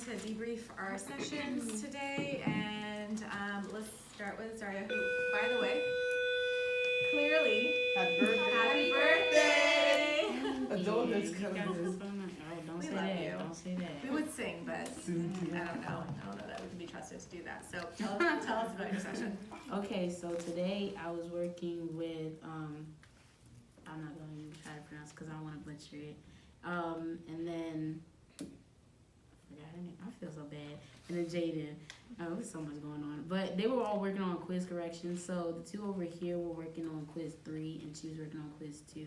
going to debrief our sessions today, and let's start with Zaria, who, by the way, clearly, happy birthday! Adulthood's coming. Don't We say love that. you. Don't say that. We would sing, but I don't know that we can be trusted to do that. So tell us about your session. Okay, so today I was working with I'm not gonna even try to pronounce because I don't want to butcher it. And then I forgot her name. I feel so bad. And then Jaden. Oh, there's so much going on. But they were all working on quiz correction. So the two over here were working on quiz 3, and she was working on quiz 2.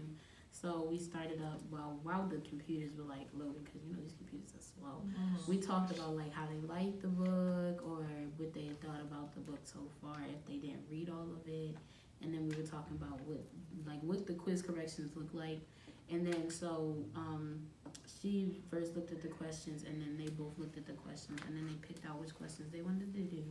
So we started up while the computers were like loading, because you know these computers are slow. We talked about like how they liked the book or what they had thought about the book so far if they didn't read all of it, and then we were talking about what the quiz corrections look like, and then so she first looked at the questions, and then they both looked at the questions, and then they picked out which questions they wanted to do,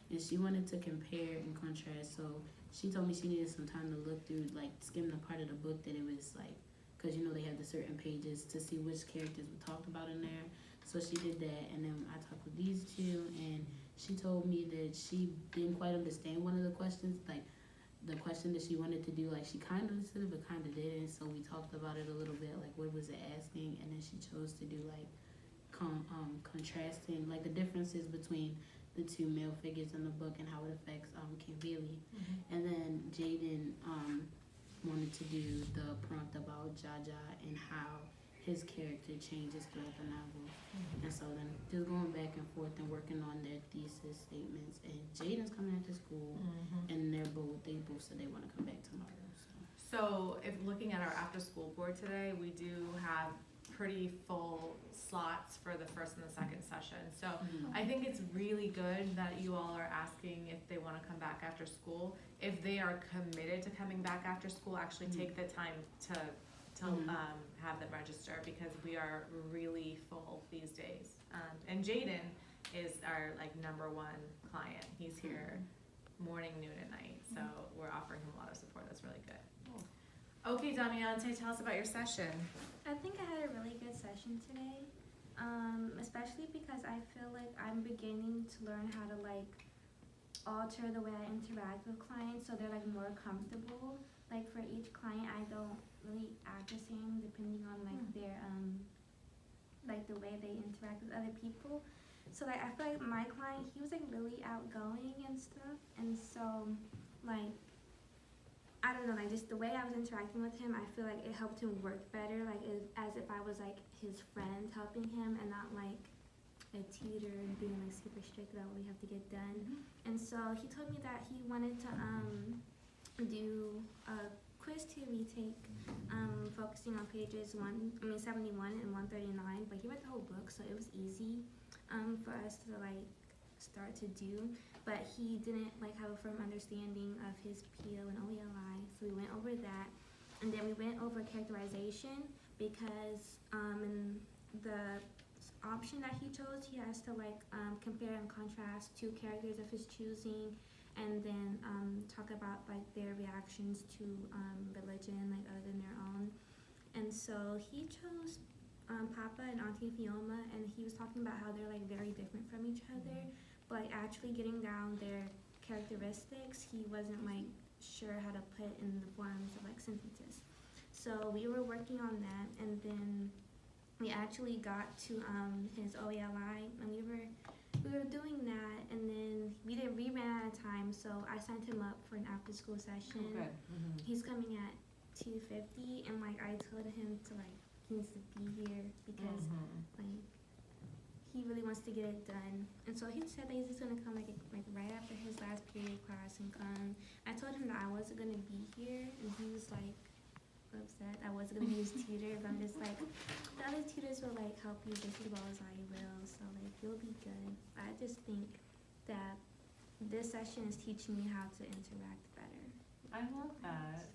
and she wanted to compare and contrast. So she told me she needed some time to look through, like skim the part of the book that it was like, because you know they have the certain pages to see which characters were talked about in there. So she did that, and then I talked with these two, and she told me that she didn't quite understand one of the questions, like the question that she wanted to do, like she kind of understood it but kind of didn't. So we talked about it a little bit, like what was it asking, and then she chose to do like contrasting, like the differences between the two male figures in the book and how it affects Kivili. And then Jaden wanted to do the prompt about Jaja and how his character changes throughout the novel. And so then just going back and forth and working on their thesis statements. And Jaden's coming after school, and they both said they want to come back tomorrow. So if looking at our after school board today, we do have pretty full slots for the first and the second session. So I think it's really good that you all are asking if they want to come back after school. If they are committed to coming back after school, actually take the time to have them register, because we are really full these days. And Jaden is our number one client. He's here morning, noon, and night. So we're offering him a lot of support. That's really good. Okay, Damiante, tell us about your session. I think I had a really good session today, especially because I feel like I'm beginning to learn how to alter the way I interact with clients so they're more comfortable. Like for each client, I don't really act the same depending on their the way they interact with other people. So I feel like my client, he was really outgoing and stuff, and so I don't know, just the way I was interacting with him, I feel like it helped him work better, as if I was his friend helping him and not a tutor and being super strict about what we have to get done. And so he told me that he wanted to do a quiz 2 retake, focusing on pages 71 and 139, but he read the whole book, so it was easy for us to start to do. But he didn't have a firm understanding of his PO and OELI, so we went over that, and then we went over characterization, because in the option that he chose, he has to compare and contrast 2 characters of his choosing, and then talk about their reactions to religion, other than their own. And so he chose Papa and Auntie Fioma, and he was talking about how they're very different from each other, but actually getting down their characteristics, he wasn't sure how to put in the forms of sentences. So we were working on that, and then we actually got to his OELI, and we were doing that, and then we ran out of time, so I signed him up for an after school session. Good. He's coming at 2:50, and I told him to he needs to be here because he really wants to get it done. And so he said that he's just gonna come right after his last period class and come. I told him that I wasn't gonna be here, and he was upset I wasn't gonna be his tutor, but I'm just the other tutors will help you just as well as I will, so you'll be good. I just think that this session is teaching me how to interact better. I love that.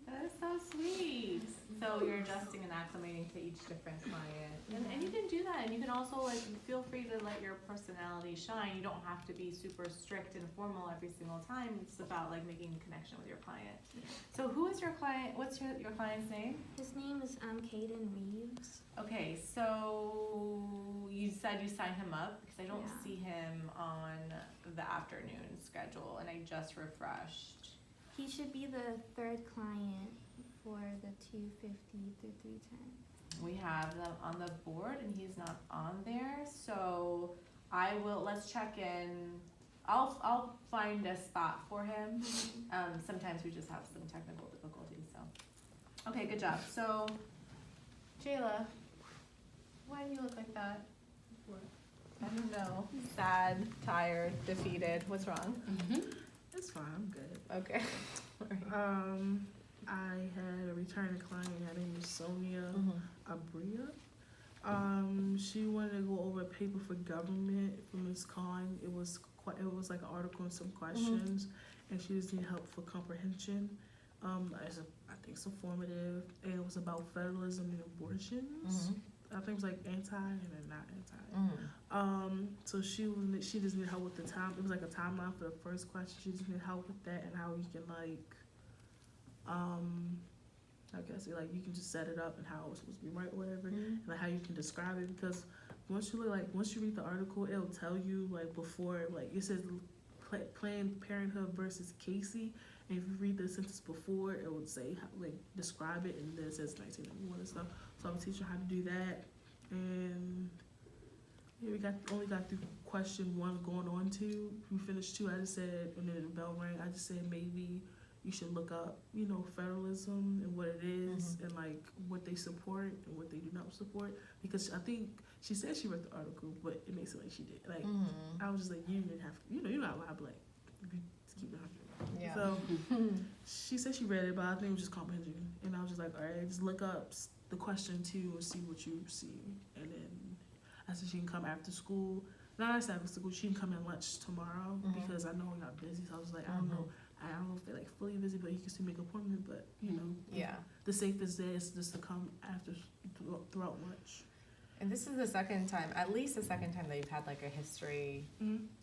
That is so sweet. So you're adjusting and acclimating to each different client. And you can do that. And you can also feel free to let your personality shine. You don't have to be super strict and formal every single time. It's about making a connection with your client. So who is your client? What's your client's name? His name is Caden Reeves. Okay, so you said you signed him up? Because I don't Yeah. see him on the afternoon schedule, and I just refreshed. He should be the third client for the 250 through 310. We have them on the board, and he's not on there, so let's check in. I'll find a spot for him. Sometimes we just have some technical difficulties, so. Okay, good job. So, Jayla, why do you look like that? What? I don't know. Sad, tired, defeated. What's wrong? It's fine, I'm good. Okay. I had a returning client. Her name is Sonia Abria. She wanted to go over a paper for government from Ms. Khan. It was like an article and some questions, and she just needed help for comprehension. I think it's informative, and it was about federalism and abortions. I think it was like anti and then not anti. So she just needed help with the time. It was like a timeline for the first question. She just needed help with that and how you can like, I guess like you can just set it up and how it's supposed to be right or whatever, and like how you can describe it, because once you read the article, it'll tell you like before, like it says Planned Parenthood versus Casey, and if you read the sentence before, it would say like describe it, and then it says 1991 and stuff. So I'm teaching her how to do that, and yeah, we only got through question 1 going on 2. We finished 2. I just said, and then the bell rang. I just said maybe you should look up, federalism and what it is, and like what they support and what they do not support. Because I think she said she read the article, but it makes it like she did. Like I was just like, you didn't have to, you're not allowed to like keep it 100. Yeah. So she said she read it, but I think it was just comprehension. And I was just like, all right, just look up the question 2 and see what you see. And then I said she can come after school. Not after school, she can come in lunch tomorrow because I know we got busy. So I was like, I don't know if they're like fully busy, but you can still make an appointment. But Yeah. the safest day is just to come after throughout lunch. And this is the second time, at least the second time that you've had like a history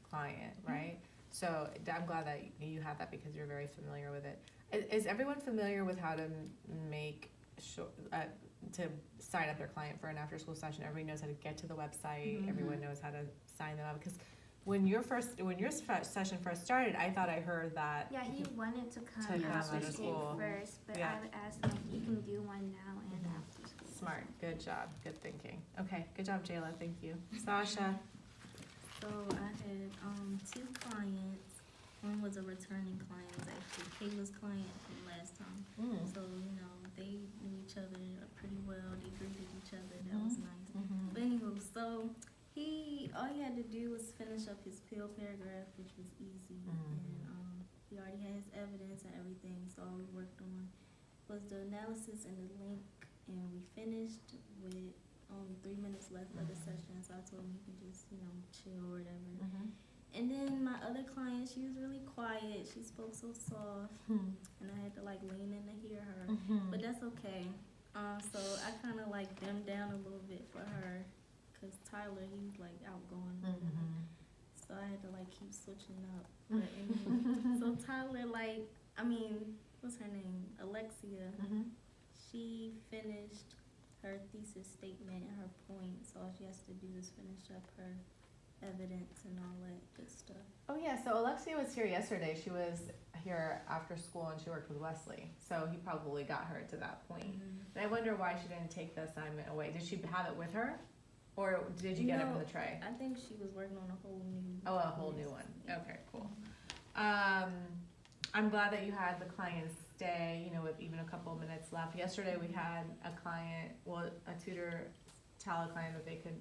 client, right? So I'm glad that you had that because you're very familiar with it. Is everyone familiar with how to make sure to sign up their client for an after-school session? Everybody knows how to get to the website. Everyone knows how to sign them up. Because when your session first started, I thought I heard that. Yeah, he wanted to come come after out of school school. first, but Yeah. I asked him if he can do one now and after school. Smart. Good job. Good thinking. Okay. Good job, Jayla. Thank you. Sasha. So I had 2 clients. One was a returning client. It was actually Kayla's client from last time. So they knew each other pretty well. They greeted each other. That was nice. But anyway, so all he had to do was finish up his pill paragraph, which was easy, and he already had his evidence and everything. So all we worked on was the analysis and the link, and we finished with only 3 minutes left of the session. So I told him he could just chill or whatever. And then my other client, she was really quiet. She spoke so soft, and I had to like lean in to hear her. But that's okay. So I kind of like dimmed down a little bit for her, cause Tyler, he's like outgoing. So I had to like keep switching up. But anyway, so Tyler, what's her name? Alexia. She finished her thesis statement and her points. So all she has to do is finish up her evidence and all that good stuff. Oh yeah, so Alexia was here yesterday. She was here after school and she worked with Wesley. So he probably got her to that point. And I wonder why she didn't take the assignment away. Did she have it with her? Or did you get it from the tray? I think she was working on a whole new. Oh, a whole new one. Okay, cool. I'm glad that you had the client stay, with even a couple of minutes left. Yesterday we had a tutor tell a client that they could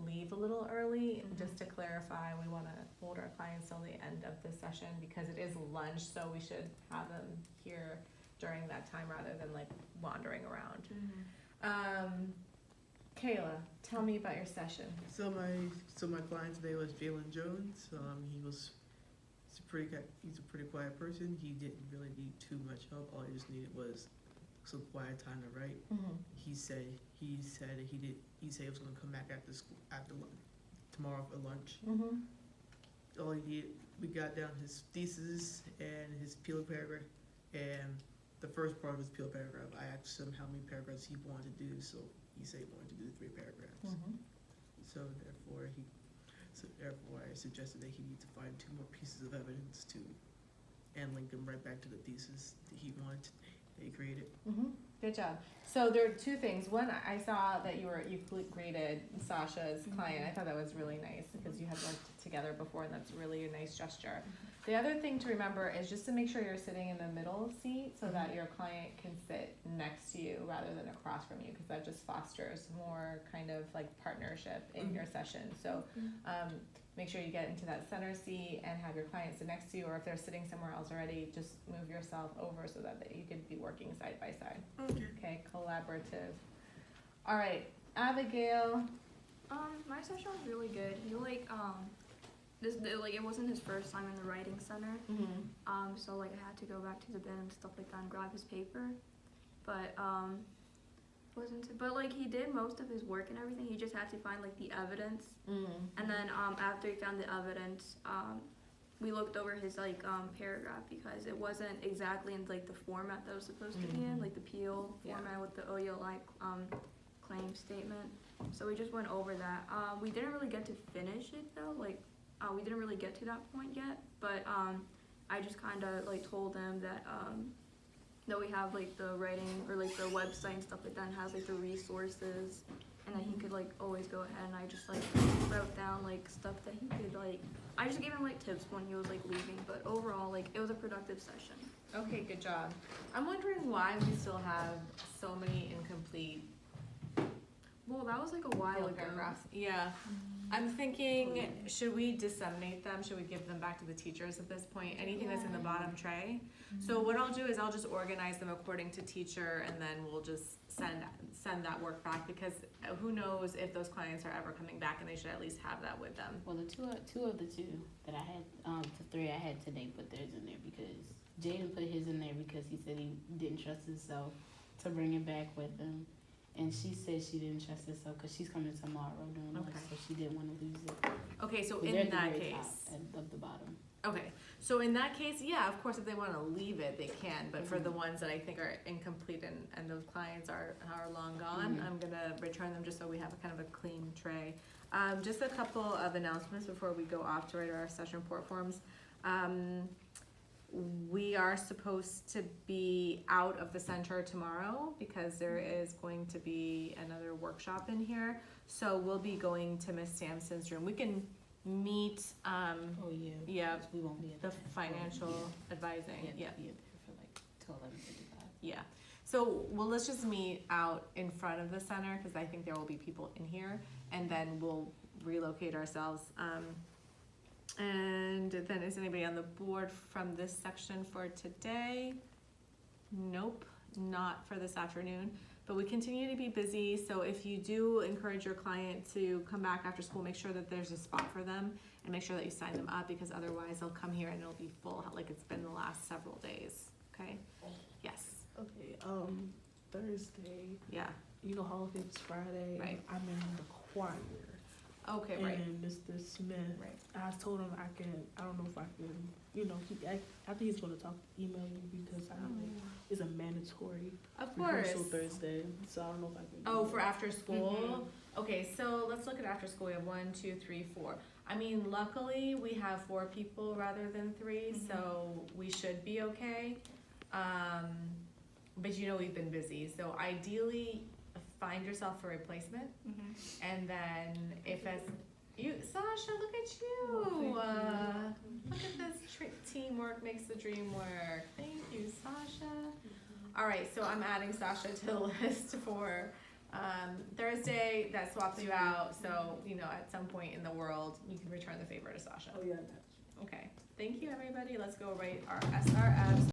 leave a little early. Just to clarify, we want to hold our clients till the end of the session because it is lunch, so we should have them here during that time rather than like wandering around. Kayla, tell me about your session. So my client today was Jalen Jones. He's a pretty quiet person. He didn't really need too much help. All he just needed was some quiet time to write. He said he was going to come back after school tomorrow for lunch. All he did, we got down his thesis and his peel paragraph, and the first part of his peel paragraph, I asked him how many paragraphs he wanted to do, so he said he wanted to do 3 paragraphs. So therefore I suggested that he need to find 2 more pieces of evidence and link them right back to the thesis that he created. Good job. So there are 2 things. One, I saw that you graded Sasha's client. I thought that was really nice because you had worked together before, and that's really a nice gesture. The other thing to remember is just to make sure you're sitting in the middle seat so that your client can sit next to you rather than across from you, because that just fosters more kind of like partnership in your session. So make sure you get into that center seat and have your client sit next to you, or if they're sitting somewhere else already, just move yourself over so that you could be working side by side. Okay, collaborative. All right, Abigail. My session was really good. He it wasn't his first time in the writing center. So like I had to go back to the bin and stuff like that and grab his paper. But like he did most of his work and everything. He just had to find like the evidence. And then after he found the evidence, we looked over his like paragraph because it wasn't exactly in like the format that it was supposed to be in, like the PO format with the OELI claim statement. So we just went over that. We didn't really get to finish it though. Like we didn't really get to that point yet. But I just kind of like told him that that we have like the writing or like the website and stuff like that and has like the resources, and that he could like always go ahead, and I just like wrote down like stuff that he could like, I just gave him like tips when he was like leaving, but overall like it was a productive session. Okay, good job. I'm wondering why we still have so many incomplete Well, that was like a while ago. paragraphs. Yeah. I'm thinking, should we disseminate them? Should we give them back to the teachers at this point? Anything that's in the bottom tray? So what I'll do is I'll just organize them according to teacher, and then we'll just send that work back, because who knows if those clients are ever coming back, and they should at least have that with them. Well, the two of the that I had, the 3 I had today put theirs in there because Jaden put his in there because he said he didn't trust himself to bring it back with him. And she said she didn't trust herself because she's coming tomorrow doing Okay. this, so she didn't want to lose it. Okay, so But they're in at the that very case. top of the bottom. Okay, so in that case, yeah, of course, if they wanna leave it, they can, but for the ones that I think are incomplete and those clients are long gone, I'm gonna return them just so we have a kind of a clean tray. Just a couple of announcements before we go off to write our session report forms. We are supposed to be out of the center tomorrow because there is going to be another workshop in here. So we'll be going to Miss Sampson's room. We can meet, Oh yeah. yeah, because we won't be at the that. financial advising, Yeah. yeah, Be there for like till 11:55. yeah. So, well, let's just meet out in front of the center, because I think there will be people in here, and then we'll relocate ourselves. And then is anybody on the board from this section for today? Nope, not for this afternoon, but we continue to be busy, so if you do encourage your client to come back after school, make sure that there's a spot for them, and make sure that you sign them up, because otherwise they'll come here and it'll be full, like it's been the last several days, okay? Yes, Okay, Thursday, yeah, you know, Hall of Fame is Friday. Right. I'm in the choir. okay, right, And Mr. Smith, right. I told him I don't know if I can, you know, I think he's gonna email you because it's a mandatory Of course. rehearsal Thursday, so I don't know if I can. Oh, for after school? Okay, so let's look at after school. We have 1, 2, 3, 4. I mean, luckily, we have 4 people rather than 3, so we should be okay. But you know we've been busy, so ideally, find yourself a replacement, and then if as you, Sasha, look at you. Look at this teamwork makes the dream work. Thank you, Sasha. All right, so I'm adding Sasha to the list for Thursday. That swaps you out, so you know at some point in the world you can return the favor to Sasha. Oh yeah. Okay, thank you everybody. Let's go write our SRFs.